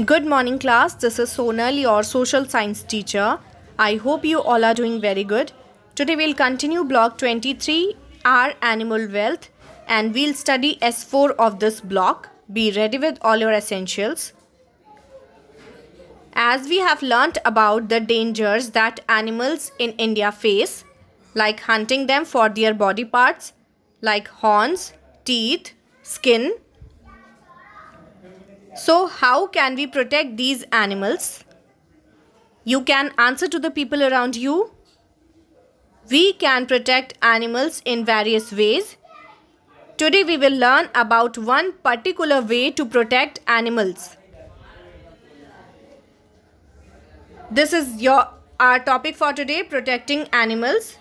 Good morning, class. This is Sonal, your social science teacher. I hope you all are doing very good. Today we'll continue block 23, our animal wealth, and we'll study S4 of this block. Be ready with all your essentials. As we have learnt about the dangers that animals in India face, like hunting them for their body parts, like horns, teeth, skin. So how can we protect these animals? You can answer to the people around you. We can protect animals in various ways. Today we will learn about one particular way to protect animals. This is our topic for today, protecting animals.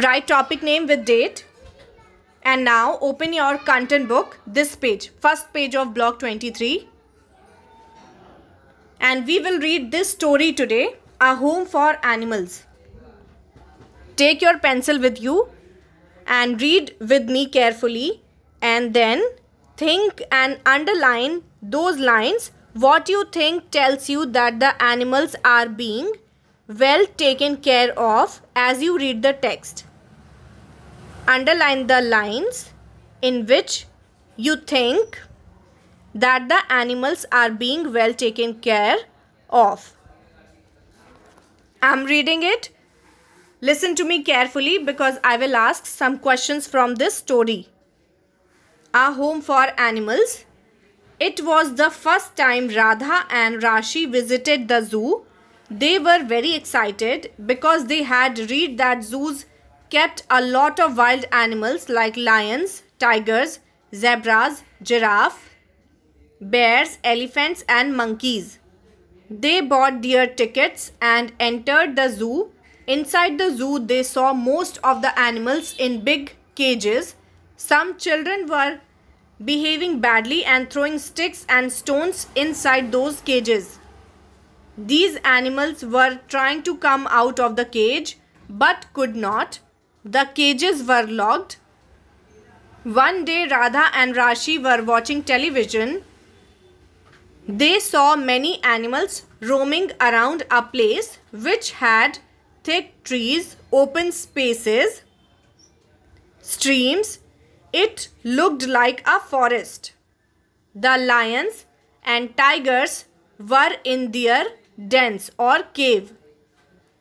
Write topic name with date. And now open your content book, this page, first page of block 23. And we will read this story today, A Home for Animals. Take your pencil with you and read with me carefully, and then think and underline those lines what you think tells you that the animals are being well taken care of as you read the text. Underline the lines in which you think that the animals are being well taken care of. I'm reading it. Listen to me carefully because I will ask some questions from this story. A Home for Animals. It was the first time Radha and Rashi visited the zoo. They were very excited because they had read that zoos kept a lot of wild animals like lions, tigers, zebras, giraffe, bears, elephants and monkeys. They bought their tickets and entered the zoo. Inside the zoo, they saw most of the animals in big cages. Some children were behaving badly and throwing sticks and stones inside those cages. These animals were trying to come out of the cage but could not. The cages were locked. One day Radha and Rashi were watching television. They saw many animals roaming around a place which had thick trees, open spaces, streams. It looked like a forest. The lions and tigers were in their dens or cave,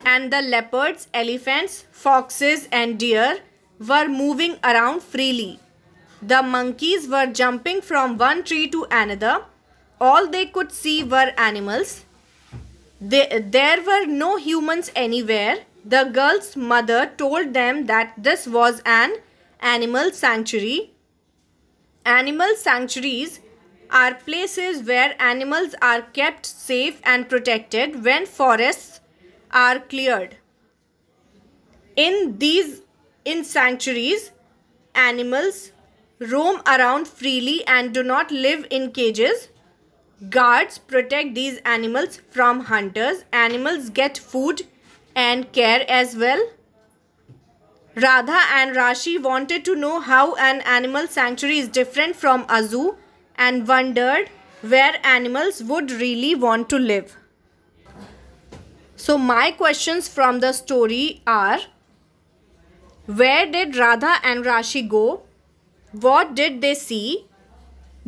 and the leopards, elephants, foxes and deer were moving around freely. The monkeys were jumping from one tree to another. All they could see were animals. There were no humans anywhere. The girl's mother told them that this was an animal sanctuary. Animal sanctuaries are places where animals are kept safe and protected when forests are cleared. In sanctuaries, animals roam around freely and do not live in cages. Guards protect these animals from hunters. Animals get food and care as well. Radha and Rashi wanted to know how an animal sanctuary is different from a zoo and wondered where animals would really want to live. So my questions from the story are: where did Radha and Rashi go? What did they see?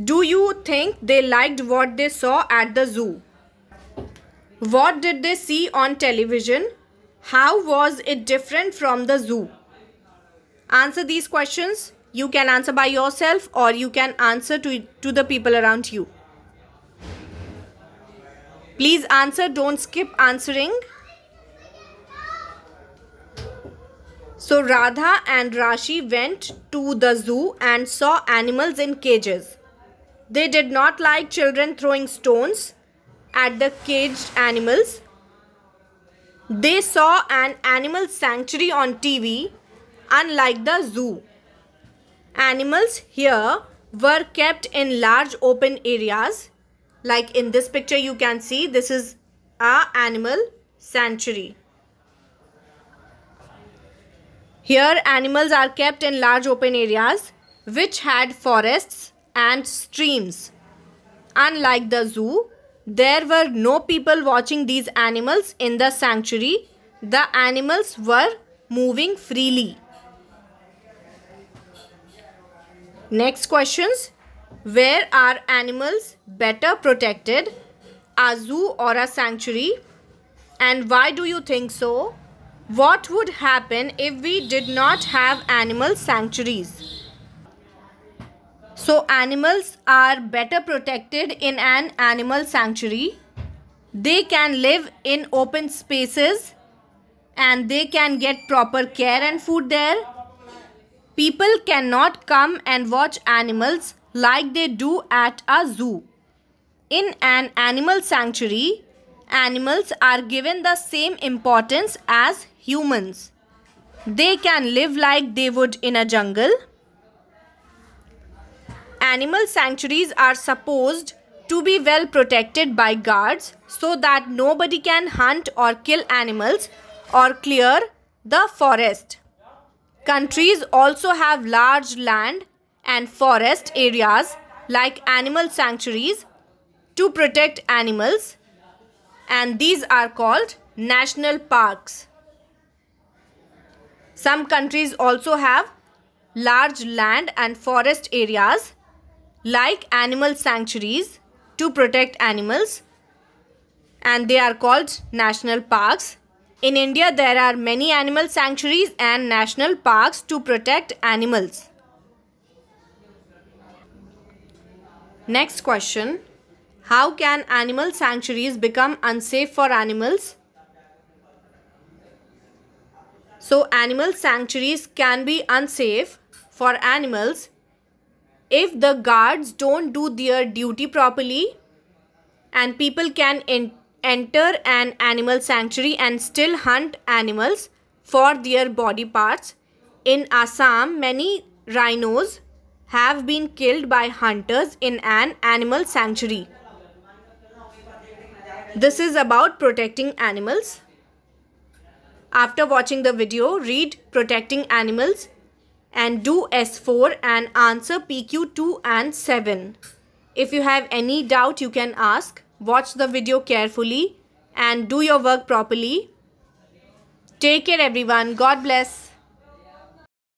Do you think they liked what they saw at the zoo? What did they see on television? How was it different from the zoo? Answer these questions. You can answer by yourself or you can answer to the people around you. Please answer, don't skip answering. So Radha and Rashi went to the zoo and saw animals in cages. They did not like children throwing stones at the caged animals. They saw an animal sanctuary on TV, unlike the zoo. Animals here were kept in large open areas. Like in this picture you can see, this is an animal sanctuary. Here animals are kept in large open areas which had forests and streams. Unlike the zoo, there were no people watching these animals in the sanctuary. The animals were moving freely. Next questions. Where are animals better protected? A zoo or a sanctuary? And why do you think so? What would happen if we did not have animal sanctuaries? So animals are better protected in an animal sanctuary. They can live in open spaces and they can get proper care and food there. People cannot come and watch animals like they do at a zoo. In an animal sanctuary, animals are given the same importance as humans. They can live like they would in a jungle. Animal sanctuaries are supposed to be well protected by guards so that nobody can hunt or kill animals or clear the forest. Countries also have large land and forest areas like animal sanctuaries to protect animals, and these are called national parks. Some countries also have large land and forest areas like animal sanctuaries to protect animals, and they are called national parks. In India, there are many animal sanctuaries and national parks to protect animals. Next question. How can animal sanctuaries become unsafe for animals? So, animal sanctuaries can be unsafe for animals if the guards don't do their duty properly, and people can enter an animal sanctuary and still hunt animals for their body parts. In Assam, many rhinos have been killed by hunters in an animal sanctuary. This is about protecting animals. After watching the video, read Protecting Animals and do S4 and answer PQ 2 and 7. If you have any doubt, you can ask. Watch the video carefully and do your work properly. Take care everyone. God bless.